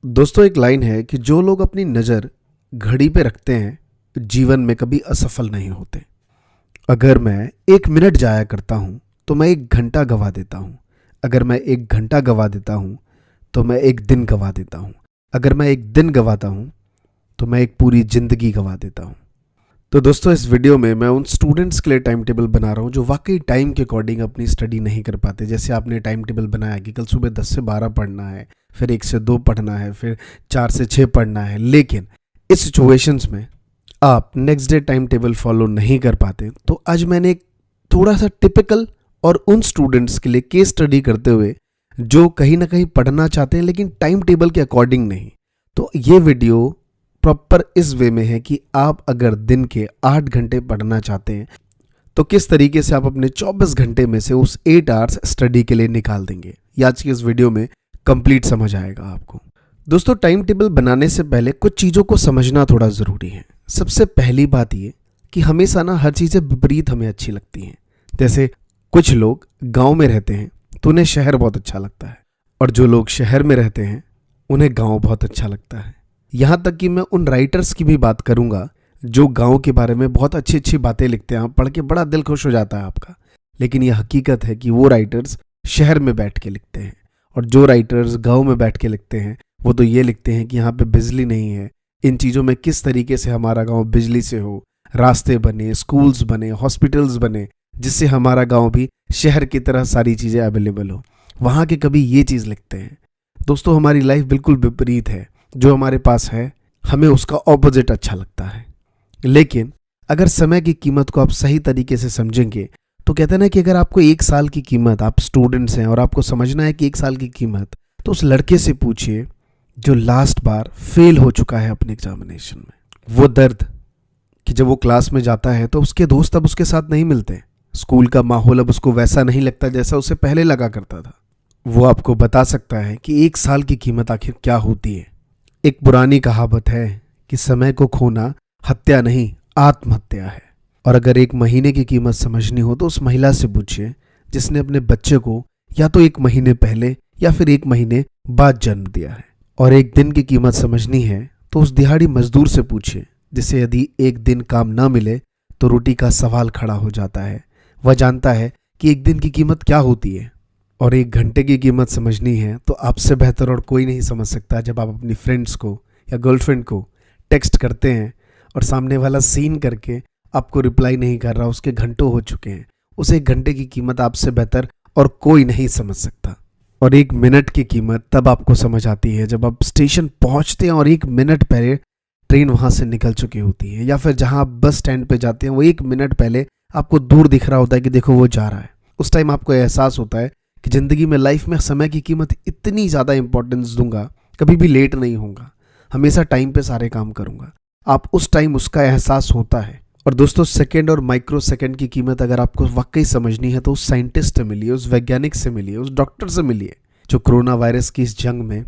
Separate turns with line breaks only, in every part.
दोस्तों, एक लाइन है कि जो लोग अपनी नज़र घड़ी पे रखते हैं जीवन में कभी असफल नहीं होते। अगर मैं 1 मिनट जाया करता हूँ तो मैं 1 घंटा गवा देता हूँ। अगर मैं 1 घंटा गवा देता हूँ तो मैं एक दिन गवा देता हूँ। अगर मैं एक दिन गवाता हूँ तो मैं एक पूरी ज़िंदगी गवा देता हूँ। तो दोस्तों, इस वीडियो में मैं उन स्टूडेंट्स के लिए टाइम टेबल बना रहा हूँ जो वाकई टाइम के अकॉर्डिंग अपनी स्टडी नहीं कर पाते। जैसे आपने टाइम टेबल बनाया कि कल सुबह 10 से 12 पढ़ना है, फिर 1 से 2 पढ़ना है, फिर 4 से 6 पढ़ना है, लेकिन इस सिचुएशंस में आप next day time table follow नहीं कर पाते। तो आज मैंने एक थोड़ा सा टिपिकल और उन स्टूडेंट्स के लिए केस स्टडी करते हुए जो कहीं ना कहीं पढ़ना चाहते हैं लेकिन टाइम टेबल के अकॉर्डिंग नहीं। तो ये वीडियो प्रॉपर इस वे में है कि आप अगर दिन के 8 घंटे पढ़ना चाहते हैं तो किस तरीके से आप अपने 24 घंटे में से उस 8 आवर्स स्टडी के लिए निकाल देंगे। ये आज की इस वीडियो में कंप्लीट समझ आएगा आपको। दोस्तों, टाइम टेबल बनाने से पहले कुछ चीज़ों को समझना थोड़ा ज़रूरी है। सबसे पहली बात ये कि हमेशा ना हर चीज़ें विपरीत हमें अच्छी लगती हैं। जैसे कुछ लोग गांव में रहते हैं तो उन्हें शहर बहुत अच्छा लगता है, और जो लोग शहर में रहते हैं उन्हें गांव बहुत अच्छा लगता है। यहाँ तक कि मैं उन राइटर्स की भी बात करूँगा जो गांव के बारे में बहुत अच्छी अच्छी बातें लिखते हैं। आप पढ़ के बड़ा दिल खुश हो जाता है आपका। लेकिन यह हकीकत है कि वो राइटर्स शहर में बैठ के लिखते हैं, और जो राइटर्स गांव में बैठ के लिखते हैं वो तो ये लिखते हैं कि यहाँ पे बिजली नहीं है, इन चीज़ों में किस तरीके से हमारा गांव बिजली से हो, रास्ते बने, स्कूल्स बने, हॉस्पिटल्स बने, जिससे हमारा गांव भी शहर की तरह सारी चीज़ें अवेलेबल हो। वहाँ के कभी ये चीज़ लिखते हैं। दोस्तों, हमारी लाइफ बिल्कुल विपरीत है। जो हमारे पास है हमें उसका ऑपोजिट अच्छा लगता है। लेकिन अगर समय की कीमत को आप सही तरीके से समझेंगे तो कहते हैं ना कि अगर आपको 1 साल की कीमत, आप स्टूडेंट्स हैं और आपको समझना है कि 1 साल की कीमत, तो उस लड़के से पूछिए जो लास्ट बार फेल हो चुका है अपने एग्जामिनेशन में। वो दर्द कि जब वो क्लास में जाता है तो उसके दोस्त अब उसके साथ नहीं मिलते, स्कूल का माहौल अब उसको वैसा नहीं लगता जैसा उसे पहले लगा करता था। वो आपको बता सकता है कि 1 साल की कीमत आखिर क्या होती है। एक पुरानी कहावत है कि समय को खोना हत्या नहीं, आत्महत्या है। और अगर 1 महीने की कीमत समझनी हो तो उस महिला से पूछिए जिसने अपने बच्चे को या तो 1 महीने पहले या फिर 1 महीने बाद जन्म दिया है। और 1 दिन की कीमत समझनी है तो उस दिहाड़ी मजदूर से पूछिए जिसे यदि 1 दिन काम ना मिले तो रोटी का सवाल खड़ा हो जाता है। वह जानता है कि 1 दिन की कीमत क्या होती है। और 1 घंटे की कीमत समझनी है तो आपसे बेहतर और कोई नहीं समझ सकता जब आप अपनी फ्रेंड्स को या गर्लफ्रेंड को टेक्स्ट करते हैं और सामने वाला सीन करके आपको रिप्लाई नहीं कर रहा, उसके घंटों हो चुके हैं। उस 1 घंटे की कीमत आपसे बेहतर और कोई नहीं समझ सकता। और 1 मिनट की कीमत तब आपको समझ आती है जब आप स्टेशन पहुंचते हैं और 1 मिनट पहले ट्रेन वहां से निकल चुकी होती है, या फिर जहां आप बस स्टैंड पे जाते हैं वो 1 मिनट पहले आपको दूर दिख रहा होता है कि देखो वो जा रहा है। उस टाइम आपको एहसास होता है कि ज़िंदगी में, लाइफ में समय की कीमत इतनी ज़्यादा इंपॉर्टेंस दूंगा, कभी भी लेट नहीं होऊंगा, हमेशा टाइम पे सारे काम करूंगा। आप उस टाइम उसका एहसास होता है। और दोस्तों, सेकंड और माइक्रो सेकंड की कीमत अगर आपको वाकई समझनी है तो उस साइंटिस्ट से मिलिए, उस वैज्ञानिक से मिलिए, उस डॉक्टर से मिलिए जो कोरोना वायरस की इस जंग में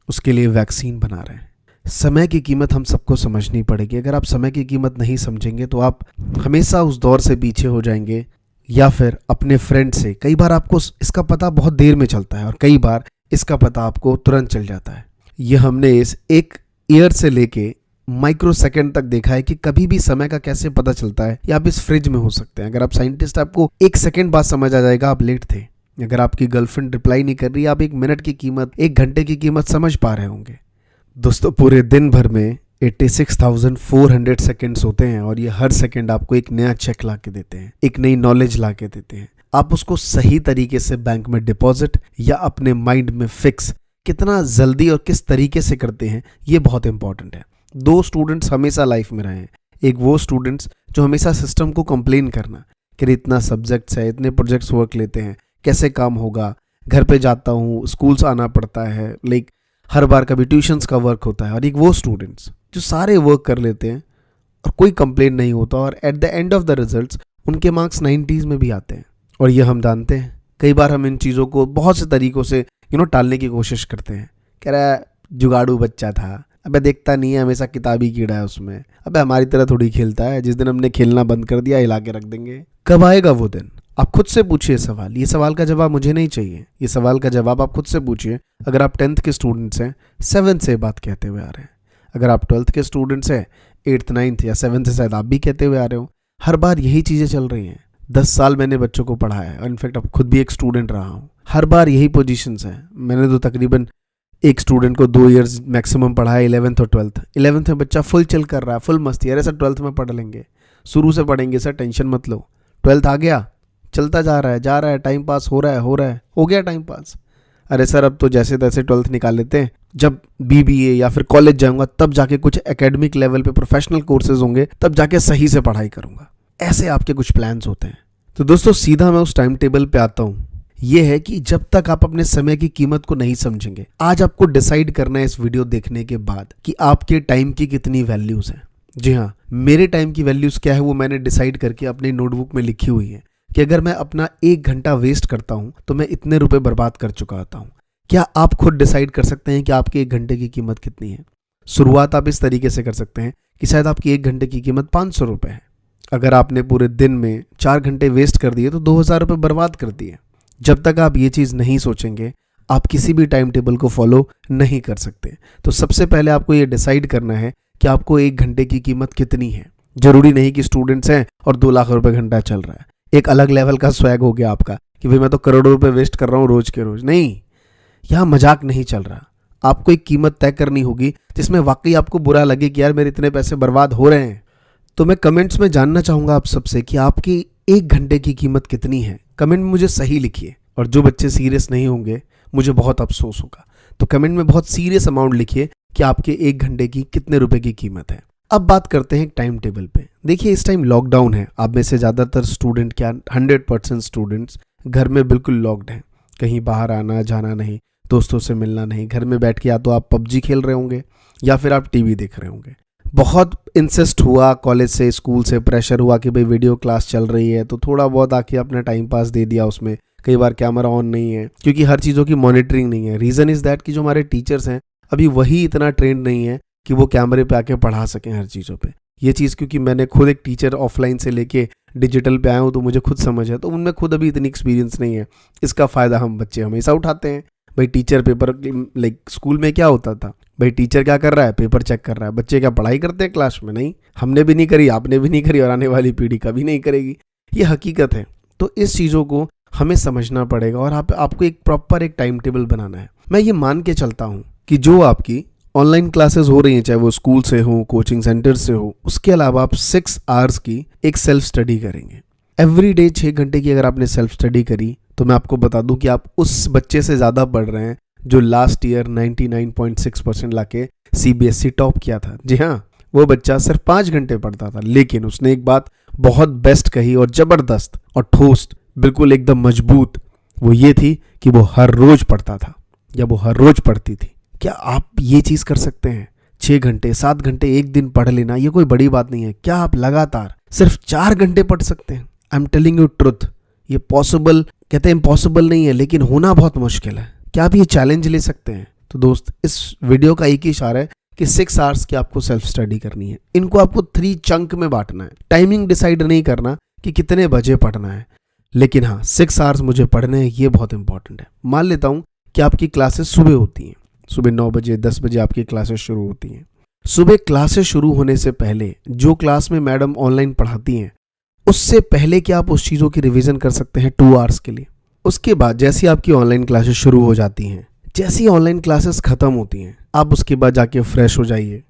उसके लिए वैक्सीन बना रहे हैं। समय की कीमत हम सबको समझनी पड़ेगी। अगर आप समय की कीमत नहीं समझेंगे तो आप हमेशा उस दौर से पीछे हो जाएंगे, या फिर अपने फ्रेंड से। कई बार आपको इसका पता बहुत देर में चलता है और कई बार इसका पता आपको तुरंत चल जाता है। यह हमने इस 1 ईयर से लेके माइक्रो सेकंड तक देखा है कि कभी भी समय का कैसे पता चलता है। या आप इस फ्रिज में हो सकते हैं, अगर आप साइंटिस्ट, आपको 1 सेकंड बाद समझ आ जाएगा आप लेट थे। अगर आपकी गर्लफ्रेंड रिप्लाई नहीं कर रही, आप 1 मिनट की कीमत, 1 घंटे की कीमत समझ पा रहे होंगे। दोस्तों, पूरे दिन भर में 86,400 सेकेंड्स होते हैं और ये हर सेकंड आपको एक नया चेक ला के देते हैं, एक नई नॉलेज ला के देते हैं। आप उसको सही तरीके से बैंक में डिपॉजिट या अपने माइंड में फिक्स कितना जल्दी और किस तरीके से करते हैं, ये बहुत इंपॉर्टेंट है। 2 स्टूडेंट्स हमेशा लाइफ में रहे हैं। एक वो स्टूडेंट्स जो हमेशा सिस्टम को कंप्लेन करना कि इतना सब्जेक्ट्स है, इतने प्रोजेक्ट्स वर्क लेते हैं, कैसे काम होगा, घर पे जाता हूँ, स्कूल्स आना पड़ता है, लाइक हर बार कभी ट्यूशन्स का वर्क होता है। और एक वो स्टूडेंट्स जो सारे वर्क कर लेते हैं और कोई कंप्लेन नहीं होता, और at the end of the results उनके मार्क्स 90s में भी आते हैं। और ये हम जानते हैं। कई बार हम इन चीज़ों को बहुत से तरीक़ों से टालने की कोशिश करते हैं। कह रहा है जुगाड़ू बच्चा था, अबे देखता नहीं है, हमेशा किताबी कीड़ा है उसमें, अबे हमारी तरह थोड़ी खेलता है, जिस दिन हमने खेलना बंद कर दिया हिला के रख देंगे। कब आएगा वो दिन? आप खुद से पूछिए सवाल, ये सवाल का जवाब मुझे नहीं चाहिए, ये सवाल का जवाब आप खुद से पूछिए। अगर आप 10th के स्टूडेंट्स हैं, 7th से बात कहते हुए आ रहे हैं। अगर आप 12th के स्टूडेंट्स हैं, 8th 9th या 7th से शायद आप भी कहते हुए आ रहे हो। हर बार यही चीज़ें चल रही हैं। 10 साल मैंने बच्चों को पढ़ाया है और इनफैक्ट अब खुद भी एक स्टूडेंट रहा हूँ। हर बार यही पोजीशंस हैं। मैंने तो तकरीबन एक स्टूडेंट को 2 ईयर्स मैक्सिमम पढ़ाया, 11th और 12th। 11th में बच्चा फुल चिल कर रहा है, फुल मस्ती। अरे सर 12th में पढ़ लेंगे, शुरू से पढ़ेंगे सर, टेंशन मत लो। 12th आ गया, चलता जा रहा है, टाइम पास हो रहा है, हो गया टाइम पास। अरे सर अब तो जैसे तैसे 12th निकाल लेते हैं, जब BBA या फिर कॉलेज जाऊंगा तब जाके कुछ एकेडमिक लेवल पे प्रोफेशनल कोर्सेज होंगे, तब जाके सही से पढ़ाई करूंगा। ऐसे आपके कुछ प्लान्स होते हैं। तो दोस्तों सीधा मैं उस टाइम टेबल पे आता हूँ। ये है कि जब तक आप अपने समय की कीमत को नहीं समझेंगे, आज आपको डिसाइड करना है इस वीडियो देखने के बाद कि आपके टाइम की कितनी वैल्यूज हैं। जी हाँ, मेरे टाइम की वैल्यूज क्या है वो मैंने डिसाइड करके अपनी नोटबुक में लिखी हुई है कि अगर मैं अपना 1 घंटा वेस्ट करता हूं तो मैं इतने रुपए बर्बाद कर चुका होता हूं। क्या आप खुद डिसाइड कर सकते हैं कि आपके 1 घंटे की कीमत कितनी है? शुरुआत आप इस तरीके से कर सकते हैं कि शायद आपकी 1 घंटे की कीमत 500 रुपये है। अगर आपने पूरे दिन में 4 घंटे वेस्ट कर दिए तो 2000 रुपये बर्बाद कर दिए। जब तक आप ये चीज़ नहीं सोचेंगे, आप किसी भी टाइम टेबल को फॉलो नहीं कर सकते। तो सबसे पहले आपको ये डिसाइड करना है कि आपको 1 घंटे की कीमत कितनी है। जरूरी नहीं कि स्टूडेंट्स हैं और 2 लाख रुपए घंटा चल रहा है, एक अलग लेवल का स्वैग हो गया आपका कि भाई मैं तो करोड़ों रुपए वेस्ट कर रहा हूँ रोज के रोज। नहीं, यहाँ मजाक नहीं चल रहा। आपको एक कीमत तय करनी होगी जिसमें वाकई आपको बुरा लगे कि यार मेरे इतने पैसे बर्बाद हो रहे हैं। तो मैं कमेंट्स में जानना चाहूंगा आप सबसे कि आपकी 1 घंटे की कीमत कितनी है। कमेंट में मुझे सही लिखिए। और जो बच्चे सीरियस नहीं होंगे, मुझे बहुत अफसोस होगा। तो कमेंट में बहुत सीरियस अमाउंट लिखिए कि आपके 1 घंटे की कितने रुपए की कीमत है। अब बात करते हैं टाइम टेबल पे। देखिए इस टाइम लॉकडाउन है। आप में से ज़्यादातर स्टूडेंट, क्या 100% स्टूडेंट्स घर में बिल्कुल लॉक्ड हैं। कहीं बाहर आना जाना नहीं, दोस्तों से मिलना नहीं। घर में बैठ के या तो आप PUBG खेल रहे होंगे या फिर आप TV देख रहे होंगे। बहुत इंसिस्ट हुआ कॉलेज से, स्कूल से प्रेशर हुआ कि भाई वीडियो क्लास चल रही है, तो थोड़ा बहुत आके अपना टाइम पास दे दिया उसमें। कई बार कैमरा ऑन नहीं है क्योंकि हर चीज़ों की मॉनिटरिंग नहीं है। रीज़न इज़ दैट कि जो हमारे टीचर्स हैं अभी वही इतना ट्रेंड नहीं है कि वो कैमरे पे आके पढ़ा सकें हर चीज़ों पे। ये चीज़ क्योंकि मैंने खुद एक टीचर ऑफलाइन से लेके डिजिटल पे आया हूँ तो मुझे खुद समझ है, तो उनमें खुद अभी इतनी एक्सपीरियंस नहीं है। इसका फ़ायदा हम बच्चे हमेशा उठाते हैं। भाई टीचर पेपर, लाइक स्कूल में क्या होता था, भाई टीचर क्या कर रहा है, पेपर चेक कर रहा है। बच्चे क्या पढ़ाई करते हैं क्लास में? नहीं, हमने भी नहीं करी, आपने भी नहीं करी और आने वाली पीढ़ी कभी नहीं करेगी। ये हकीकत है। तो इस चीज़ों को हमें समझना पड़ेगा और आपको एक प्रॉपर एक टाइम टेबल बनाना है। मैं ये मान के चलता हूँ कि जो आपकी ऑनलाइन क्लासेस हो रही हैं, चाहे वो स्कूल से हो, कोचिंग सेंटर से हो, उसके अलावा आप 6 आवर्स की एक सेल्फ स्टडी करेंगे। एवरी डे 6 घंटे की अगर आपने सेल्फ स्टडी करी तो मैं आपको बता दूं कि आप उस बच्चे से ज़्यादा पढ़ रहे हैं जो लास्ट ईयर 99.6% लाके CBSE टॉप किया था। जी हाँ, वो बच्चा सिर्फ 5 घंटे पढ़ता था, लेकिन उसने एक बात बहुत बेस्ट कही और ज़बरदस्त और ठोस, बिल्कुल एकदम मजबूत। वो ये थी कि वो हर रोज़ पढ़ता था या वो हर रोज़ पढ़ती थी। क्या आप ये चीज़ कर सकते हैं? 6 घंटे 7 घंटे एक दिन पढ़ लेना ये कोई बड़ी बात नहीं है। क्या आप लगातार सिर्फ 4 घंटे पढ़ सकते हैं? I am telling you truth, ये पॉसिबल, कहते हैं इम्पॉसिबल नहीं है, लेकिन होना बहुत मुश्किल है। क्या आप ये चैलेंज ले सकते हैं? तो दोस्त, इस वीडियो का एक ही इशारा है कि 6 आवर्स की आपको सेल्फ स्टडी करनी है। इनको आपको 3 चंक में बांटना है। टाइमिंग डिसाइड नहीं करना कि कितने बजे पढ़ना है, लेकिन हाँ 6 आवर्स मुझे पढ़ने हैं, ये बहुत इंपॉर्टेंट है। मान लेता हूँ कि आपकी क्लासेस सुबह होती हैं, सुबह 9 बजे 10 बजे आपकी क्लासेस शुरू होती हैं। सुबह क्लासेस शुरू होने से पहले जो क्लास में मैडम ऑनलाइन पढ़ाती हैं, उससे पहले क्या आप उस चीज़ों की रिवीजन कर सकते हैं 2 आवर्स के लिए। उसके बाद जैसी आपकी ऑनलाइन क्लासेस शुरू हो जाती हैं, जैसी ऑनलाइन क्लासेस ख़त्म होती हैं, आप उसके बाद जाके फ्रेश हो जाइए,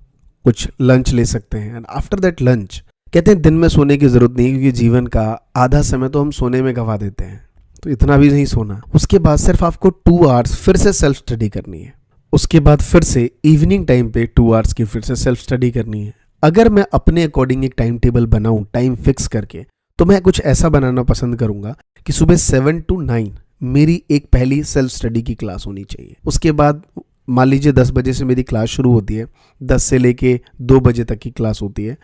कुछ लंच ले सकते हैं। एंड आफ्टर दैट लंच, कहते हैं दिन में सोने की ज़रूरत नहीं, क्योंकि जीवन का आधा समय तो हम सोने में गंवा देते हैं, तो इतना भी नहीं सोना। उसके बाद सिर्फ आपको 2 आवर्स फिर से सेल्फ स्टडी करनी है। उसके बाद फिर से इवनिंग टाइम पे 2 आवर्स की फिर से सेल्फ स्टडी करनी है। अगर मैं अपने अकॉर्डिंग एक टाइम टेबल बनाऊं टाइम फिक्स करके, तो मैं कुछ ऐसा बनाना पसंद करूंगा कि सुबह 7 to 9 मेरी एक पहली सेल्फ स्टडी की क्लास होनी चाहिए। उसके बाद मान लीजिए 10 बजे से मेरी क्लास शुरू होती है, 10 से लेके 2 बजे तक की क्लास होती है।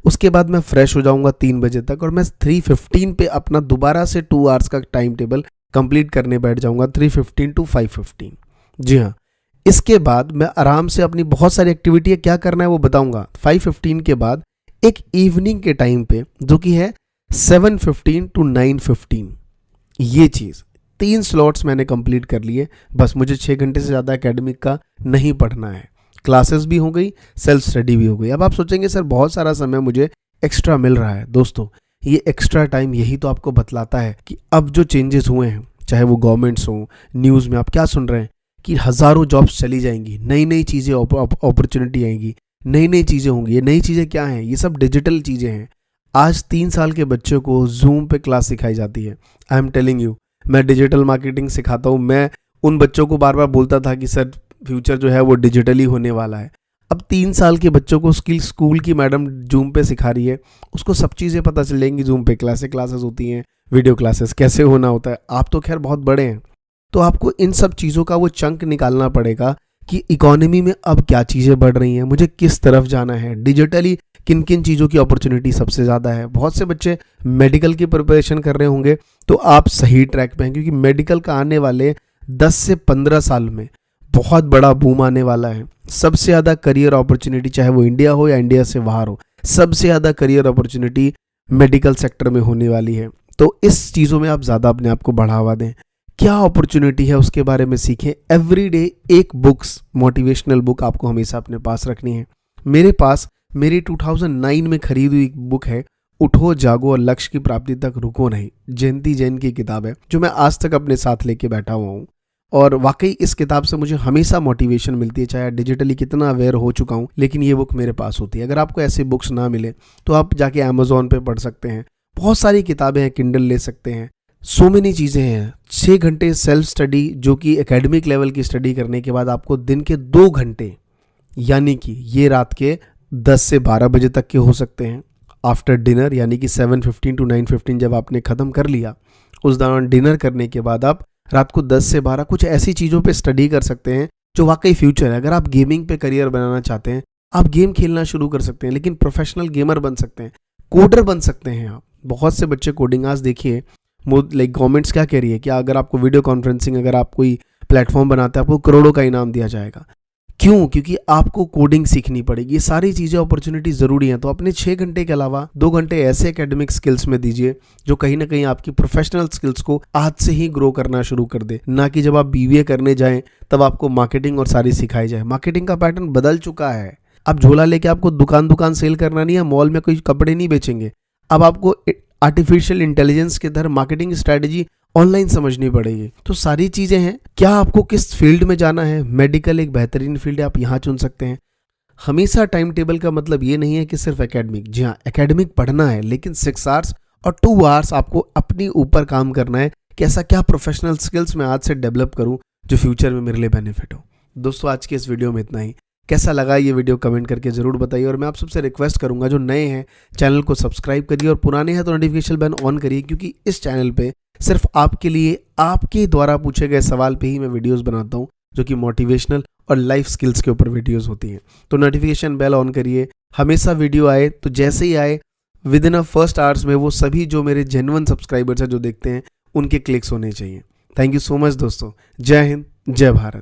उसके बाद मैं फ्रेश हो जाऊंगा 3 बजे तक और मैं 3:15 पे अपना दोबारा से 2 आवर्स का टाइम टेबल कंप्लीट करने बैठ जाऊंगा, 3:15 to 5:15। जी हाँ, इसके बाद मैं आराम से अपनी बहुत सारी एक्टिविटी क्या करना है वो बताऊंगा। 5:15 के बाद एक इवनिंग के टाइम पे, जो कि है 7:15 to 9:15, ये चीज़ 3 स्लॉट्स मैंने कंप्लीट कर लिए, बस मुझे 6 घंटे से ज़्यादा एकेडमिक का नहीं पढ़ना है। क्लासेस भी हो गई, सेल्फ स्टडी भी हो गई। अब आप सोचेंगे सर बहुत सारा समय मुझे एक्स्ट्रा मिल रहा है। दोस्तों, ये एक्स्ट्रा टाइम यही तो आपको बतलाता है कि अब जो चेंजेस हुए हैं, चाहे वो गवर्नमेंट्स हों, न्यूज़ में आप क्या सुन रहे हैं कि हज़ारों जॉब्स चली जाएंगी, नई नई चीज़ें अपॉर्चुनिटी आएंगी, नई नई चीज़ें होंगी। ये नई चीज़ें क्या हैं? ये सब डिजिटल चीज़ें हैं। आज 3 साल के बच्चों को जूम पे क्लास सिखाई जाती है। आई एम टेलिंग यू, मैं डिजिटल मार्केटिंग सिखाता हूँ। मैं उन बच्चों को बार बार बोलता था कि सर फ्यूचर जो है वो डिजिटली होने वाला है। अब 3 साल के बच्चों को स्कूल की मैडम जूम पे सिखा रही है, उसको सब चीज़ें पता चल जाएंगी। जूम पे क्लासेस होती हैं, वीडियो क्लासेस कैसे होना होता है। आप तो खैर बहुत बड़े हैं, तो आपको इन सब चीज़ों का वो चंक निकालना पड़ेगा कि इकोनॉमी में अब क्या चीज़ें बढ़ रही हैं, मुझे किस तरफ जाना है, डिजिटली किन किन चीज़ों की अपॉर्चुनिटी सबसे ज़्यादा है। बहुत से बच्चे मेडिकल की प्रिपरेशन कर रहे होंगे, तो आप सही ट्रैक पे हैं, क्योंकि मेडिकल का आने वाले 10 से 15 साल में बहुत बड़ा बूम आने वाला है। सबसे ज़्यादा करियर अपॉर्चुनिटी, चाहे वो इंडिया हो या इंडिया से बाहर हो, सबसे ज़्यादा करियर अपॉर्चुनिटी मेडिकल सेक्टर में होने वाली है। तो इस चीज़ों में आप ज़्यादा अपने आप को बढ़ावा दें। क्या अपॉर्चुनिटी है उसके बारे में सीखें। एवरीडे एक बुक्स, मोटिवेशनल बुक आपको हमेशा अपने पास रखनी है। मेरे पास मेरी 2009 में खरीदी हुई एक बुक है, उठो जागो और लक्ष्य की प्राप्ति तक रुको नहीं। जयंती जैन की किताब है, जो मैं आज तक अपने साथ लेके बैठा हुआ हूँ। और वाकई इस किताब से मुझे हमेशा मोटिवेशन मिलती है, चाहे डिजिटली कितना अवेयर हो चुका हूँ, लेकिन ये बुक मेरे पास होती है। अगर आपको ऐसी बुक्स ना मिले तो आप जाके अमेज़ॉन पे पढ़ सकते हैं। बहुत सारी किताबें हैं, किंडल ले सकते हैं। सो मेनी चीज़ें हैं। 6 घंटे सेल्फ स्टडी, जो कि एकेडमिक लेवल की स्टडी करने के बाद आपको दिन के 2 घंटे, यानी कि ये रात के 10 से 12 बजे तक के हो सकते हैं, आफ्टर डिनर, यानी कि 7:15 to 9:15 जब आपने ख़त्म कर लिया, उस दौरान डिनर करने के बाद आप रात को 10 से 12 कुछ ऐसी चीज़ों पे स्टडी कर सकते हैं जो वाकई फ्यूचर है। अगर आप गेमिंग पे करियर बनाना चाहते हैं, आप गेम खेलना शुरू कर सकते हैं, लेकिन प्रोफेशनल गेमर बन सकते हैं, कोडर बन सकते हैं आप। बहुत से बच्चे कोडिंग, आज देखिए लाइक गवर्नमेंट्स क्या कह रही है कि अगर आपको वीडियो कॉन्फ्रेंसिंग, अगर आप कोई प्लेटफॉर्म बनाते हैं, आपको करोड़ों का इनाम दिया जाएगा। क्यों? क्योंकि आपको कोडिंग सीखनी पड़ेगी। ये सारी चीज़ें अपॉर्चुनिटी ज़रूरी हैं। तो अपने 6 घंटे के अलावा 2 घंटे ऐसे एकेडमिक स्किल्स में दीजिए जो कहीं ना कहीं आपकी प्रोफेशनल स्किल्स को आज से ही ग्रो करना शुरू कर दे। ना कि जब आप बीबीए करने जाएं तब आपको मार्केटिंग और सारी सिखाई जाए। मार्केटिंग का पैटर्न बदल चुका है। अब झोला लेके आपको दुकान सेल करना नहीं है, मॉल में कोई कपड़े नहीं बेचेंगे। अब आपको आर्टिफिशियल इंटेलिजेंस के अंदर मार्केटिंग स्ट्रैटेजी ऑनलाइन समझनी पड़ेगी। तो सारी चीज़ें हैं। क्या आपको किस फील्ड में जाना है? मेडिकल एक बेहतरीन फील्ड है, आप यहाँ चुन सकते हैं। हमेशा टाइम टेबल का मतलब ये नहीं है कि सिर्फ एकेडमिक। जी हाँ, एकेडमिक पढ़ना है, लेकिन 6 आवर्स और 2 आवर्स आपको अपनी ऊपर काम करना है कि ऐसा क्या प्रोफेशनल स्किल्स मैं आज से डेवलप करूँ जो फ्यूचर में मेरे लिए बेनिफिट हो। दोस्तों, आज के इस वीडियो में इतना ही। कैसा लगा ये वीडियो कमेंट करके ज़रूर बताइए। और मैं आप सबसे रिक्वेस्ट करूंगा, जो नए हैं चैनल को सब्सक्राइब करिए और पुराने हैं तो नोटिफिकेशन बेल ऑन करिए, क्योंकि इस चैनल पे सिर्फ आपके लिए, आपके द्वारा पूछे गए सवाल पे ही मैं वीडियोस बनाता हूँ, जो कि मोटिवेशनल और लाइफ स्किल्स के ऊपर वीडियोस होती हैं। तो नोटिफिकेशन बेल ऑन करिए, हमेशा वीडियो आए तो जैसे ही आए विद इन फर्स्ट आवर्स में वो सभी जो मेरे जेन्युइन सब्सक्राइबर्स हैं जो देखते हैं, उनके क्लिक्स होने चाहिए। थैंक यू सो मच दोस्तों। जय हिंद, जय भारत।